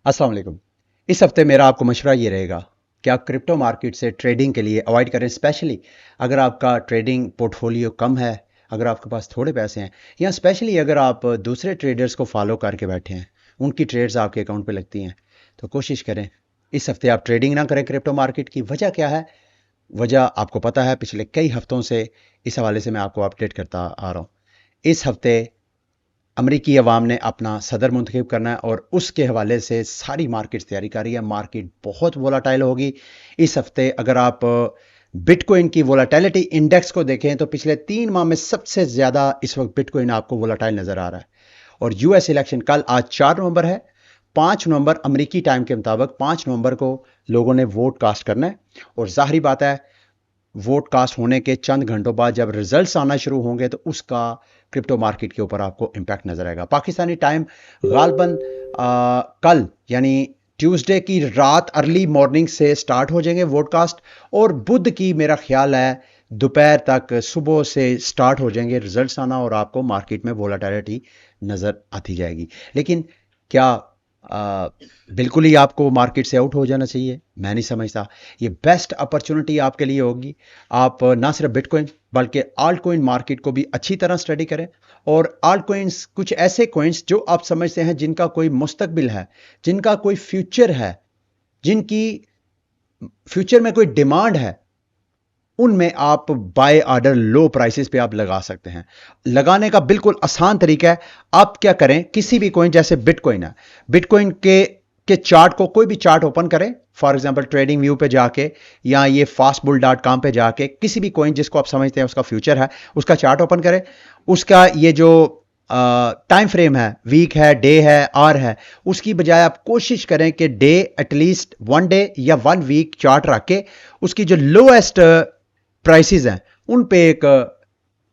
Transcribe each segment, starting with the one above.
अस्सलाम वालेकुम। इस हफ्ते मेरा आपको मशवरा ये रहेगा कि आप क्रिप्टो मार्केट से ट्रेडिंग के लिए अवॉइड करें, स्पेशली अगर आपका ट्रेडिंग पोर्टफोलियो कम है, अगर आपके पास थोड़े पैसे हैं, या स्पेशली अगर आप दूसरे ट्रेडर्स को फॉलो करके बैठे हैं, उनकी ट्रेड्स आपके अकाउंट पे लगती हैं, तो कोशिश करें इस हफ्ते आप ट्रेडिंग ना करें क्रिप्टो मार्केट की। वजह क्या है? वजह आपको पता है, पिछले कई हफ्तों से इस हवाले से मैं आपको अपडेट करता आ रहा हूँ। इस हफ्ते अमरीकी अवाम ने अपना सदर मुंतखब करना है और उसके हवाले से सारी मार्केट तैयारी कर रही है। मार्केट बहुत वोलाटाइल होगी इस हफ्ते। अगर आप बिटकॉइन की वोलाटिलिटी इंडेक्स को देखें तो पिछले 3 माह में सबसे ज्यादा इस वक्त बिटकॉइन आपको वोलाटाइल नजर आ रहा है। और यूएस इलेक्शन कल, आज 4 नवंबर है, 5 नवंबर अमरीकी टाइम के मुताबिक 5 नवंबर को लोगों ने वोट कास्ट करना है। और जाहिर बात है, वोट कास्ट होने के चंद घंटों बाद जब रिजल्ट्स आना शुरू होंगे तो उसका क्रिप्टो मार्केट के ऊपर आपको इंपैक्ट नजर आएगा। पाकिस्तानी टाइम गालबन कल यानी ट्यूसडे की रात अर्ली मॉर्निंग से स्टार्ट हो जाएंगे वोट कास्ट, और बुध की मेरा ख्याल है दोपहर तक, सुबह से स्टार्ट हो जाएंगे रिजल्ट्स आना और आपको मार्केट में वोलाटिलिटी नजर आती जाएगी। लेकिन क्या आ, बिल्कुल ही आपको मार्केट से आउट हो जाना चाहिए? मैं नहीं समझता। ये बेस्ट अपॉर्चुनिटी आपके लिए होगी। आप ना सिर्फ बिटकॉइन बल्कि आल्ट कॉइन मार्केट को भी अच्छी तरह स्टडी करें। और आल्ट कॉइन्स, कुछ ऐसे कॉइन्स जो आप समझते हैं जिनका कोई मुस्तकबिल है, जिनका कोई फ्यूचर है, जिनकी फ्यूचर में कोई डिमांड है, उनमें आप बाय ऑर्डर लो प्राइसेस पे आप लगा सकते हैं। लगाने का बिल्कुल आसान तरीका है। आप क्या करें, किसी भी कॉइन, जैसे बिटकॉइन है, बिटकॉइन के चार्ट को, कोई भी चार्ट ओपन करें, फॉर एग्जांपल ट्रेडिंग व्यू पे जाके या ये fastbull.com पे जाके किसी भी कॉइन जिसको आप समझते हैं उसका फ्यूचर है, उसका चार्ट ओपन करें। उसका ये जो टाइम फ्रेम है, वीक है, डे है, आवर है, उसकी बजाय आप कोशिश करें कि डे, एटलीस्ट 1 डे या 1 वीक चार्ट रख के उसकी जो लोएस्ट प्राइसेस हैं उन पे एक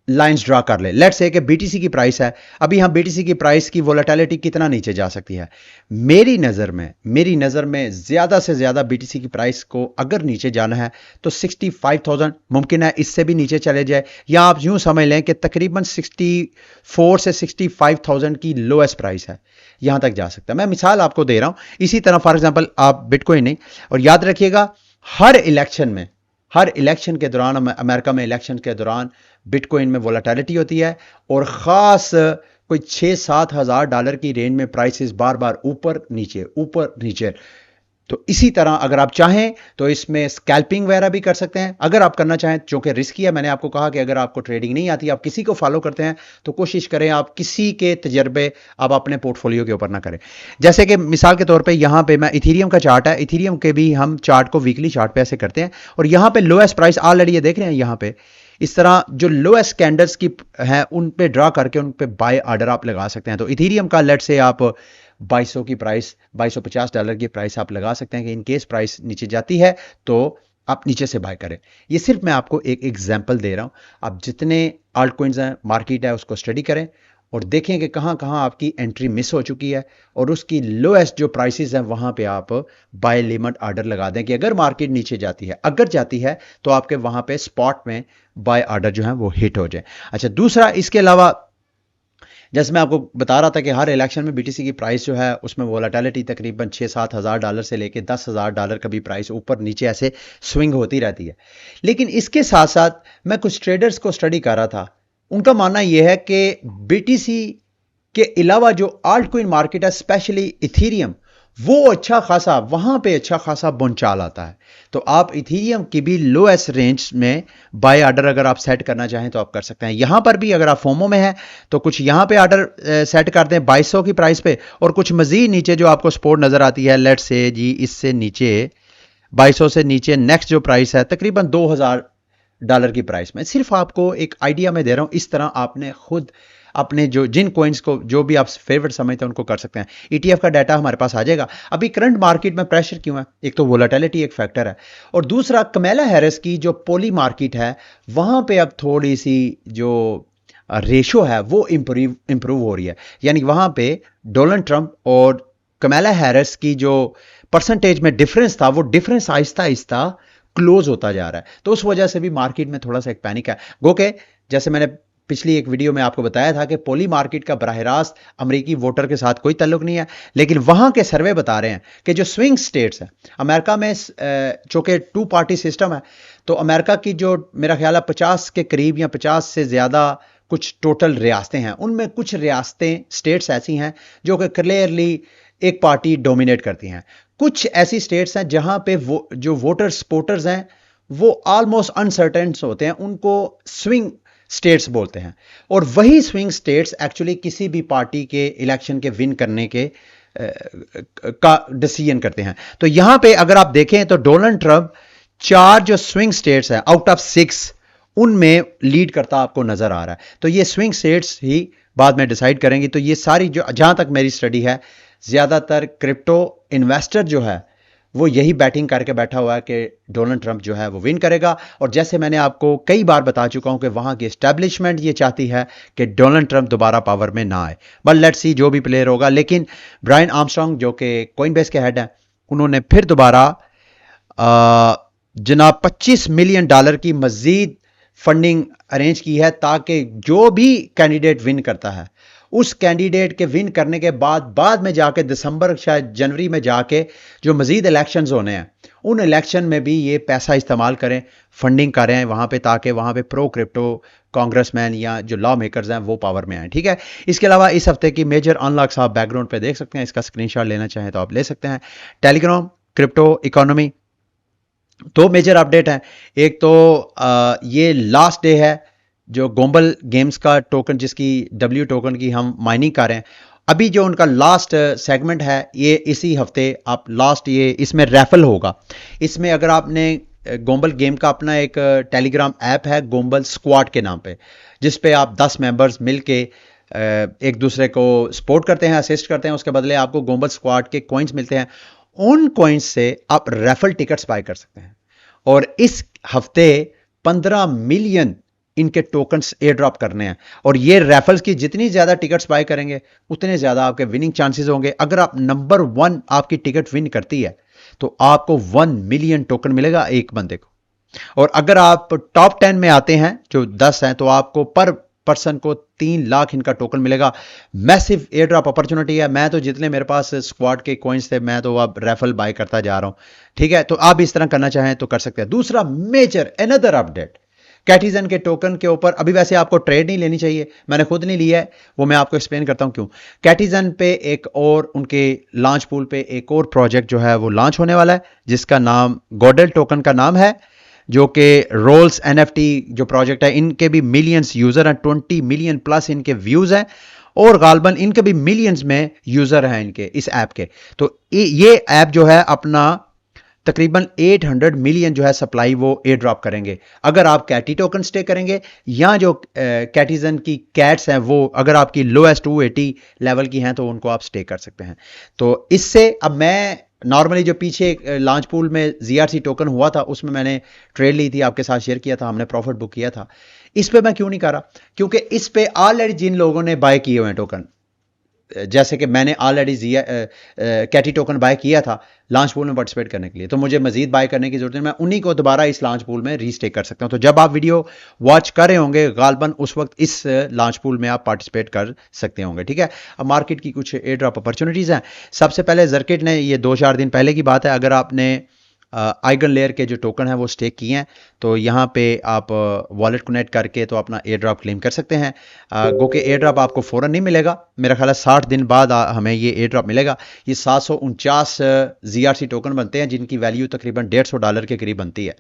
लाइंस ड्रा कर ले। लेट्स से कि बीटीसी की प्राइस है, अभी हम बीटीसी की प्राइस की वोलेटिलिटी कितना नीचे जा सकती है? मेरी नज़र में ज्यादा से ज्यादा बीटीसी की प्राइस को अगर नीचे जाना है तो 65,000 मुमकिन है, इससे भी नीचे चले जाए, या आप यूं समझ लें कि तकरीबन 64 से 65,000 की लोएस्ट प्राइस है, यहां तक जा सकता है। मैं मिसाल आपको दे रहा हूं। इसी तरह फॉर एग्जांपल आप बिटकॉइन नहीं, और याद रखिएगा हर इलेक्शन के दौरान, अमेरिका में इलेक्शन के दौरान बिटकॉइन में वोलेटिलिटी होती है, और ख़ास कोई 6-7 हज़ार डॉलर की रेंज में प्राइसेस बार बार ऊपर नीचे। तो इसी तरह अगर आप चाहें तो इसमें स्कैल्पिंग वगैरह भी कर सकते हैं, अगर आप करना चाहें, चूंकि रिस्की है। मैंने आपको कहा कि अगर आपको ट्रेडिंग नहीं आती, आप किसी को फॉलो करते हैं, तो कोशिश करें आप किसी के तजर्बे आप अपने पोर्टफोलियो के ऊपर ना करें। जैसे कि मिसाल के तौर पे यहां पे मैं इथीरियम का चार्ट है, इथीरियम के भी हम चार्ट को वीकली चार्ट पे ऐसे करते हैं, और यहां पे लोएस्ट प्राइस ऑलरेडी ये देख रहे हैं, यहां पे इस तरह जो लोएस्ट कैंडल्स की है उन पे ड्रा करके उन पे बाय ऑर्डर आप लगा सकते हैं। तो इथीरियम का लेट से आप 2200 की प्राइस, $2250 की प्राइस आप लगा सकते हैं कि इन केस प्राइस नीचे जाती है तो आप नीचे से बाय करें। ये सिर्फ मैं आपको एक एग्जांपल दे रहा हूं। आप जितने आल्ट कॉइन्स हैं, मार्केट है, उसको स्टडी करें और देखें कि कहां कहां आपकी एंट्री मिस हो चुकी है, और उसकी लोएस्ट जो प्राइसेस हैं वहां पे आप बाय लिमिट ऑर्डर लगा दें कि अगर मार्केट नीचे जाती है, अगर जाती है तो आपके वहां पे स्पॉट में बाय ऑर्डर जो है वो हिट हो जाए। अच्छा, दूसरा इसके अलावा, जैसे मैं आपको बता रहा था कि हर इलेक्शन में बीटीसी की प्राइस जो है उसमें वोलेटिलिटी तकरीबन 6-7 हज़ार डॉलर से लेके 10,000 डॉलर का भी प्राइस ऊपर नीचे ऐसे स्विंग होती रहती है। लेकिन इसके साथ साथ मैं कुछ ट्रेडर्स को स्टडी कर रहा था, उनका मानना यह है कि बीटीसी के अलावा जो आल्ट कॉइन मार्केट है, स्पेशली इथीरियम, वो वहां पे अच्छा खासा बोनचाल आता है। तो आप इथीरियम की भी लोएस्ट रेंज में बाय ऑर्डर अगर आप सेट करना चाहें तो आप कर सकते हैं। यहां पर भी अगर आप फोमो में हैं तो कुछ यहां पे ऑर्डर सेट कर दें 2200 की प्राइस पे, और कुछ मजीद नीचे जो आपको सपोर्ट नजर आती है, लेट्स से जी इससे नीचे 2200 से नीचे नेक्स्ट जो प्राइस है तकरीबन $2,000 की प्राइस में। सिर्फ आपको एक आइडिया में दे रहा हूं, इस तरह आपने खुद अपने जो जिन कॉइन्स को जो भी आप फेवरेट समझते हैं उनको कर सकते हैं। ईटीएफ का डाटा हमारे पास आ जाएगा। अभी करंट मार्केट में प्रेशर क्यों है? एक तो वोलेटिलिटी एक फैक्टर है, और दूसरा कमैला हैरिस की जो पोली मार्केट है वहां पे अब थोड़ी सी जो रेशो है वो इंप्रूव हो रही है। यानी वहां पे डोनाल्ड ट्रंप और कमैला हैरिस की जो परसेंटेज में डिफरेंस था, वो डिफरेंस आहिस्ता आहिस्ता क्लोज होता जा रहा है। तो उस वजह से भी मार्केट में थोड़ा सा एक पैनिक है। गो के जैसे मैंने पिछली एक वीडियो में आपको बताया था कि पोली मार्केट का बराह रास्त अमेरिकी वोटर के साथ कोई ताल्लुक नहीं है, लेकिन वहां के सर्वे बता रहे हैं कि जो स्विंग स्टेट्स हैं अमेरिका में, जो कि 2 पार्टी सिस्टम है, तो अमेरिका की जो मेरा ख्याल है 50 के करीब या 50 से ज़्यादा कुछ टोटल रियासतें हैं, उनमें कुछ रियासतें स्टेट्स ऐसी हैं जो कि क्लियरली एक पार्टी डोमिनेट करती हैं। कुछ ऐसी स्टेट्स हैं जहां पे जो वोटर्स सपोर्टर्स हैं वो ऑलमोस्ट अनसर्टेन होते हैं, उनको स्विंग स्टेट्स बोलते हैं। और वही स्विंग स्टेट्स एक्चुअली किसी भी पार्टी के इलेक्शन के विन करने के का डिसीजन करते हैं। तो यहां पे अगर आप देखें तो डोनाल्ड ट्रंप 4 जो स्विंग स्टेट्स हैं आउट ऑफ 6 उनमें लीड करता आपको नजर आ रहा है। तो ये स्विंग स्टेट्स ही बाद में डिसाइड करेंगी। तो ये सारी जो जहां तक मेरी स्टडी है, ज्यादातर क्रिप्टो इन्वेस्टर जो है वो यही बैटिंग करके बैठा हुआ है कि डोनाल्ड ट्रंप जो है वो विन करेगा। और जैसे मैंने आपको कई बार बता चुका हूं कि वहां की एस्टैब्लिशमेंट ये चाहती है कि डोनाल्ड ट्रंप दोबारा पावर में ना आए। बट लेट्स सी जो भी प्लेयर होगा। लेकिन ब्रायन आर्मस्ट्रांग जो कि कोइनबेस के हेड हैं, उन्होंने फिर दोबारा जनाब $25 मिलियन की मजीद फंडिंग अरेंज की है ताकि जो भी कैंडिडेट विन करता है उस कैंडिडेट के विन करने के बाद में जाके दिसंबर शायद जनवरी में जाके जो मजीद इलेक्शंस होने हैं उन इलेक्शन में भी ये पैसा इस्तेमाल करें, फंडिंग करें वहां पे, ताकि वहां पे प्रो क्रिप्टो कांग्रेसमैन या जो लॉ मेकर्स हैं वो पावर में आए। ठीक है। इसके अलावा इस हफ्ते की मेजर अनलॉक्स आप बैकग्राउंड पे देख सकते हैं, इसका स्क्रीनशॉट लेना चाहें तो आप ले सकते हैं। Telegram, crypto economy, 2 major update हैं। एक तो ये लास्ट डे है जो गोम्बल गेम्स का टोकन, जिसकी W टोकन की हम माइनिंग कर रहे हैं, अभी जो उनका लास्ट सेगमेंट है ये इसी हफ्ते आप लास्ट, ये इसमें रैफल होगा। इसमें अगर आपने गोम्बल गेम का अपना एक टेलीग्राम ऐप है गोम्बल स्क्वाड के नाम पे, जिस पे आप 10 मेंबर्स मिलके एक दूसरे को सपोर्ट करते हैं, असिस्ट करते हैं, उसके बदले आपको गोम्बल स्क्वाड के कॉइन्स मिलते हैं। उन कॉइन्स से आप रैफल टिकट्स बाय कर सकते हैं। और इस हफ्ते 15 मिलियन इनके टोकन्स एयर ड्रॉप करने हैं। और ये रैफल्स की जितनी ज्यादा टिकट्स बाय करेंगे उतने ज्यादा आपके विनिंग चांसेस होंगे। अगर आप नंबर 1 आपकी टिकट विन करती है तो आपको 1 मिलियन टोकन मिलेगा एक बंदे को। और अगर आप टॉप 10 में आते हैं जो 10 हैं तो आपको पर पर्सन को 3 लाख इनका टोकन मिलेगा। मैसिव एयर ड्रॉप अपॉर्चुनिटी है। मैं तो जितने मेरे पास स्क्वाड के कॉइन्स थे मैं तो अब रैफल बाय करता जा रहा हूं। ठीक है। तो आप इस तरह करना चाहें तो कर सकते हैं। दूसरा मेजर अनदर अपडेट कैटिजन के टोकन के ऊपर। अभी वैसे आपको ट्रेड नहीं लेनी चाहिए, मैंने खुद नहीं लिया है, वो मैं आपको एक्सप्लेन करता हूं क्यों। कैटिजन पे एक और उनके लॉन्च पूल पे एक और प्रोजेक्ट जो है वो लॉन्च होने वाला है जिसका नाम गॉडल टोकन का नाम है, जो कि रोल्स NFT जो प्रोजेक्ट है, इनके भी मिलियंस यूजर हैं, 20 मिलियन प्लस इनके व्यूज हैं और गालबन इनके भी मिलियंस में यूजर हैं इनके इस ऐप के। तो ये ऐप जो है अपना तकरीबन 800 मिलियन जो है सप्लाई वो एयर ड्रॉप करेंगे अगर आप कैटी टोकन स्टे करेंगे, या जो कैटिजन की कैट्स हैं वो अगर आपकी लोएस्ट 280 लेवल की हैं तो उनको आप स्टे कर सकते हैं। तो इससे अब मैं नॉर्मली जो पीछे लॉन्च पूल में ZRC टोकन हुआ था उसमें मैंने ट्रेड ली थी, आपके साथ शेयर किया था, हमने प्रॉफिट बुक किया था। इस पे मैं क्यों नहीं कर रहा? क्योंकि इस पे ऑलरेडी जिन लोगों ने बाय किए हुए हैं टोकन, जैसे कि मैंने ऑलरेडी कैटी टोकन बाय किया था लॉन्च पूल में पार्टिसिपेट करने के लिए, तो मुझे मजीद बाय करने की जरूरत है, मैं उन्हीं को दोबारा इस लॉन्च पूल में रीस्टेक कर सकता हूं। तो जब आप वीडियो वॉच कर रहे होंगे गालबन उस वक्त इस लॉन्च पूल में आप पार्टिसिपेट कर सकते होंगे। ठीक है। अब मार्केट की कुछ एयर ड्रॉप अपॉर्चुनिटीज हैं। सबसे पहले जर्किट ने, ये 2-4 दिन पहले की बात है, अगर आपने आइगन लेयर के जो टोकन है वो स्टेक किए हैं तो यहाँ पे आप वॉलेट कनेक्ट करके तो अपना एयर ड्रॉप क्लेम कर सकते हैं। गो के एयर ड्रॉप आपको फौरन नहीं मिलेगा, मेरा ख्याल है 60 दिन बाद हमें ये एयर ड्रॉप मिलेगा। ये 749 ZRC टोकन बनते हैं जिनकी वैल्यू तकरीबन $150 के करीब बनती है।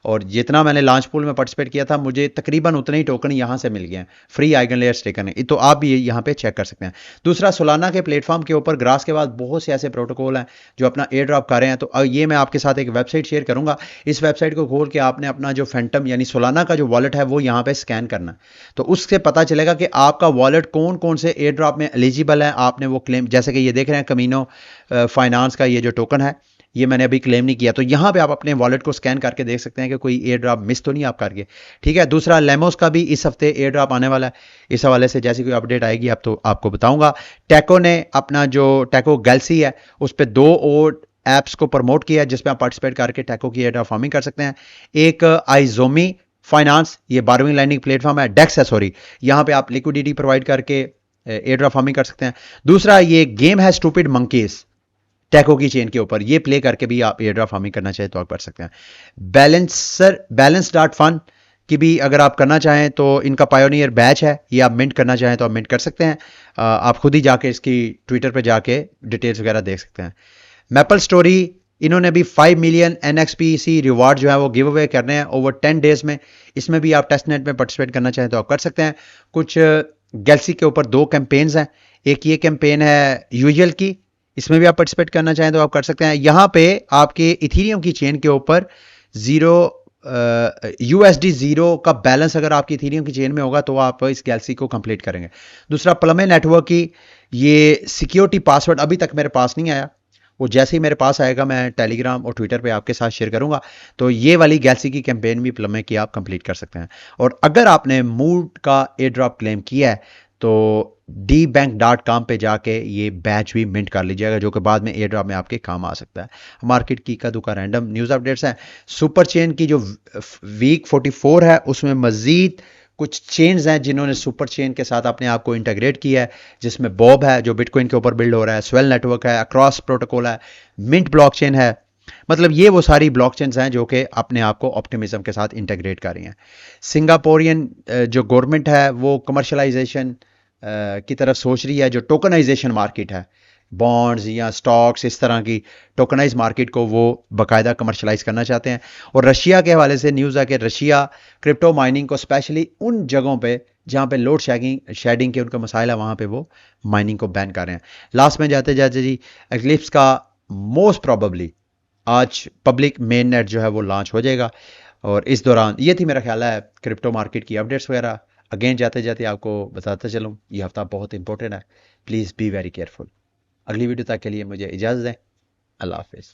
और जितना मैंने लॉन्च पूल में पार्टिसिपेट किया था मुझे तकरीबन उतने ही टोकन यहाँ से मिल गए हैं फ्री आइगन लेयर स्टे करने। तो आप भी यहाँ पे चेक कर सकते हैं। दूसरा, सोलाना के प्लेटफॉर्म के ऊपर ग्रास के बाद बहुत से ऐसे प्रोटोकॉल हैं जो अपना एयर ड्रॉप कर रहे हैं। तो ये मैं आपके साथ एक वेबसाइट शेयर करूंगा। इस वेबसाइट को खोल के आपने अपना जो फैंटम यानी सोलाना का जो वॉलेट है वो यहाँ पे स्कैन करना है, तो उससे पता चलेगा कि आपका वॉलेट कौन कौन से एयर ड्रॉप में एलिजिबल है। आपने वो क्लेम, जैसे कि ये देख रहे हैं कमीनो फाइनेंस का ये जो टोकन है ये मैंने अभी क्लेम नहीं किया, तो यहां पे आप अपने वॉलेट को स्कैन करके देख सकते हैं कि कोई एयर ड्रॉप मिस तो नहीं आप करके। ठीक है। दूसरा, लेमोस का भी इस हफ्ते एयर ड्रॉप आने वाला है। इस हवाले से जैसी कोई अपडेट आएगी अब तो आपको बताऊंगा। टैको ने अपना जो टैको गैलेक्सी है उस पर 2 और ऐप्स को प्रमोट किया है जिसमें आप पार्टिसिपेट करके टैको की एयर ड्रॉप फार्मिंग कर सकते हैं। एक आइजोमी फाइनेंस, ये बारहवीं लैंडिंग प्लेटफॉर्म है, डेक्स है सॉरी, यहाँ पे आप लिक्विडिटी प्रोवाइड करके एयर ड्रॉप फार्मिंग कर सकते हैं। दूसरा ये गेम है स्टूपिड मंकीज, टैको की चेन के ऊपर, ये प्ले करके भी आप एयर ड्रॉप फार्मिंग करना चाहें तो आप कर सकते हैं। बैलेंस डॉट फन की भी अगर आप करना चाहें तो इनका पायोनियर बैच है, ये आप मिंट करना चाहें तो आप मिंट कर सकते हैं। आप खुद ही जाके इसकी ट्विटर पे जाके डिटेल्स वगैरह देख सकते हैं। मैपल स्टोरी, इन्होंने भी 5 मिलियन NXPC रिवार्ड जो है वो गिव अवे करने हैं ओवर 10 डेज में। इसमें भी आप टेस्ट नेट में पार्टिसिपेट करना चाहें तो आप कर सकते हैं। कुछ गैलेक्सी के ऊपर 2 कैंपेन्स हैं, एक ये कैंपेन है यूजुअल की, इसमें भी आप पार्टिसिपेट करना चाहें तो आप कर सकते हैं। यहाँ पे आपके इथीरियम की चेन के ऊपर जीरो USD 0 का बैलेंस अगर आपकी इथीरियम की चेन में होगा तो आप इस गैलेक्सी को कंप्लीट करेंगे। दूसरा प्लमे नेटवर्क की, ये सिक्योरिटी पासवर्ड अभी तक मेरे पास नहीं आया, वो जैसे ही मेरे पास आएगा मैं टेलीग्राम और ट्विटर पे आपके साथ शेयर करूंगा। तो ये वाली गैलेक्सी की कैंपेन भी प्लमे की आप कंप्लीट कर सकते हैं। और अगर आपने मूड का एयर ड्रॉप क्लेम किया है तो dbank.com पे जाके ये बैच भी मिंट कर लीजिएगा, जो कि बाद में एयर ड्रॉप में आपके काम आ सकता है। मार्केट की का दुका रैंडम न्यूज़ अपडेट्स हैं। सुपर चेन की जो वीक 44 है उसमें मजीद कुछ चेन्स हैं जिन्होंने सुपर चेन के साथ अपने आप को इंटीग्रेट किया है, जिसमें बॉब है जो बिटकॉइन के ऊपर बिल्ड हो रहा है, स्वेल नेटवर्क है, अक्रॉस प्रोटोकॉल है, मिंट ब्लॉकचेन है। मतलब ये वो सारी ब्लॉकचेन्स हैं जो कि अपने आप को ऑप्टिमिज्म के साथ इंटीग्रेट कर रही हैं। सिंगापोरियन जो गवर्नमेंट है वो कमर्शलाइजेशन की तरफ सोच रही है। जो टोकनाइजेशन मार्केट है, बॉन्ड्स या स्टॉक्स, इस तरह की टोकनाइज मार्केट को वो बाकायदा कमर्शलाइज करना चाहते हैं। और रशिया के हवाले से न्यूज़ है कि रशिया क्रिप्टो माइनिंग को स्पेशली उन जगहों पे जहाँ पे लोड शेडिंग के उनका मसाइल है वहाँ पे वो माइनिंग को बैन कर रहे हैं। लास्ट में जाते जाते जी, एक्लिप्स का मोस्ट प्रॉबली आज पब्लिक मेन नेट जो है वो लॉन्च हो जाएगा। और इस दौरान ये थी मेरा ख्याल है क्रिप्टो मार्केट की अपडेट्स वगैरह। अगेन जाते जाते आपको बताता चलूँ ये हफ्ता बहुत इंपॉर्टेंट है, प्लीज़ बी वेरी केयरफुल। अगली वीडियो तक के लिए मुझे इजाज़त दें। अल्लाह हाफिज़।